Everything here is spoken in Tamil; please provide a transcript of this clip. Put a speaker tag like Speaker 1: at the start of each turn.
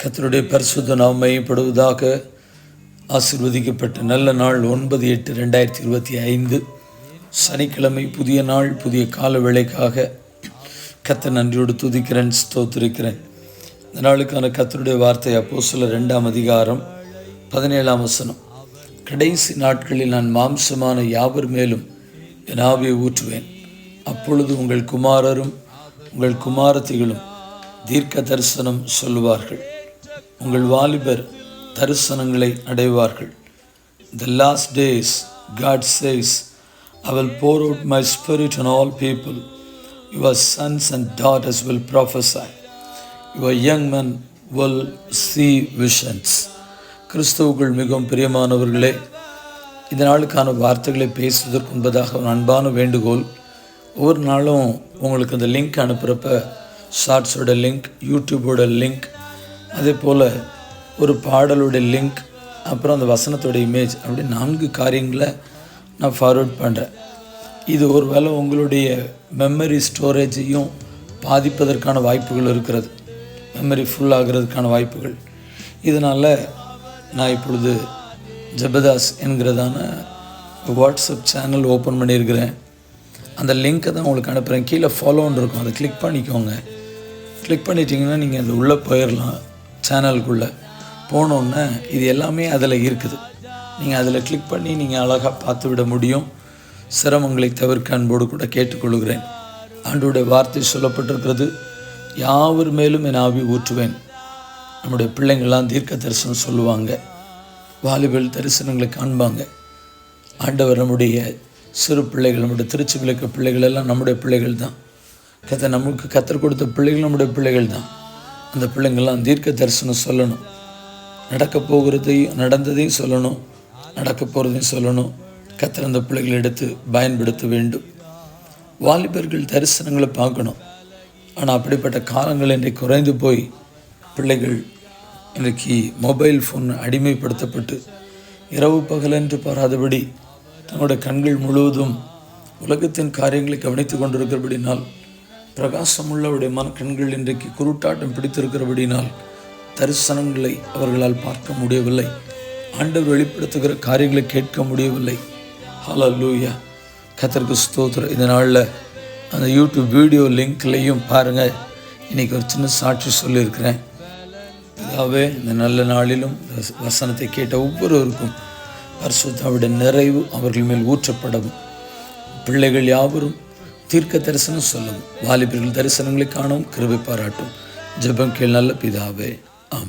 Speaker 1: கர்த்தருடைய பரிசுத்த நாமம் மையப்படுவதாக. ஆசீர்வதிக்கப்பட்ட நல்ல நாள் 9/8/2025 சனிக்கிழமை. புதிய நாள், புதிய கால வேளைக்காக கர்த்தர் நன்றியோடு துதிக்கிறேன், ஸ்தோத்திரிக்கிறேன். இந்த நாளுக்கான கர்த்தருடைய வார்த்தை அப்போஸ்தலர் 2ஆம் அதிகாரம் 17ஆம் வசனம். கடைசி நாட்களில் நான் மாம்சமான யாவர் மேலும் என் ஆவியை ஊற்றுவேன். அப்பொழுது உங்கள் குமாரரும் உங்கள் குமாரத்திகளும் தீர்க்க தரிசனம் சொல்லுவார்கள். உங்கள் வாலிபர் தரிசனங்களை அடைவார்கள். The last days, God says, I will pour out my spirit on all people. Your sons and daughters will prophesy. Your young men will see visions. கிறிஸ்துவுக்குள் மிகவும் பிரியமானவர்களே, இந்த நாளுக்கான வார்த்தைகளை பேசுவதற்கு முன்பதாக ஒரு அன்பான வேண்டுகோள். ஒவ்வொரு நாளும் உங்களுக்கு அந்த லிங்க் அனுப்புகிறப்ப ஷார்ட்ஸோட லிங்க், யூடியூபோட லிங்க், அதே போல் ஒரு பாடலோட லிங்க், அப்புறம் அந்த வசனத்தோட இமேஜ், அப்படி 4 காரியங்களை நான் ஃபார்வர்ட் பண்ணுறேன். இது ஒரு வேளை உங்களுடைய மெமரி ஸ்டோரேஜையும் பாதிப்பதற்கான வாய்ப்புகள் இருக்கிறது. மெமரி ஃபுல் ஆகிறதுக்கான வாய்ப்புகள். இதனால் நான் இப்பொழுது ஜெபதாஸ் என்கிறதான வாட்ஸ்அப் சேனல் ஓப்பன் பண்ணியிருக்கிறேன். அந்த லிங்க்கை தான் உங்களுக்கு அனுப்புகிறேன். கீழே ஃபாலோன்னு இருக்கும், அதை கிளிக் பண்ணிக்கோங்க. கிளிக் பண்ணிட்டீங்கன்னா நீங்கள் அது உள்ளே போயிடலாம். சேனலுக்குள்ளே போனோன்னே இது எல்லாமே அதில் இருக்குது. நீங்கள் அதில் கிளிக் பண்ணி நீங்கள் அழகாக பார்த்து விட முடியும். சிரமங்களை தவிர்க்க அன்போடு கூட கேட்டுக்கொள்கிறேன். ஆண்டவருடைய வார்த்தை சொல்லப்பட்டிருக்கிறது, யாவர் மேலும் என் ஆவி ஊற்றுவேன். நம்முடைய பிள்ளைங்கள்லாம் தீர்க்க தரிசனம் சொல்லுவாங்க, வாலிபல் தரிசனங்களை காண்பாங்க. ஆண்டவர் நம்முடைய சிறு பிள்ளைகள், நம்முடைய திருச்சி விளக்க பிள்ளைகள் எல்லாம் நம்முடைய பிள்ளைகள் தான். நமக்கு கத்தர் கொடுத்த பிள்ளைகள் நம்முடைய பிள்ளைகள் தான். அந்த பிள்ளைங்கள்லாம் தீர்க்க தரிசனம் சொல்லணும். நடக்க போகிறதையும் நடந்ததையும் சொல்லணும், நடக்க போகிறதையும் சொல்லணும். கத்தர் அந்த பிள்ளைகளை எடுத்து பயன்படுத்த வேண்டும். வாலிபர்கள் தரிசனங்களை பார்க்கணும். ஆனால் அப்படிப்பட்ட காலங்கள் இன்றைக்கு குறைந்து போய் பிள்ளைகள் இன்றைக்கு மொபைல் ஃபோன் அடிமைப்படுத்தப்பட்டு இரவு பகலென்று பாராதபடி தங்களுடைய கண்கள் முழுவதும் உலகத்தின் காரியங்களை கவனித்து கொண்டிருக்கிறபடினால், பிரகாசமுள்ளவருடைய கண்கள் இன்றைக்கு குருட்டாட்டம் பிடித்திருக்கிறபடினால் தரிசனங்களை அவர்களால் பார்க்க முடியவில்லை. ஆண்டவர் வெளிப்படுத்துகிற காரியங்களை கேட்க முடியவில்லை. ஹல்லேலூயா, கர்த்தருக்கு ஸ்தோத்திரம். இந்த நாளில் அந்த யூடியூப் வீடியோ லிங்க்லையும் பாருங்கள். இன்றைக்கி ஒரு சின்ன சாட்சி சொல்லியிருக்கிறேன். இதாகவே இந்த நல்ல நாளிலும் வசனத்தை கேட்ட ஒவ்வொருவருக்கும் பரிசுத்தாவிட நிறைவு அவர்கள் மேல் ஊற்றப்படவும், பிள்ளைகள் யாவரும் தீர்க்க தரிசனம் சொல்லவும், வாலிபர்கள் தரிசனங்களை காணவும் கிருபை பாராட்டும். ஜெபம் கேள் நல்ல பிதாவே, ஆமென்.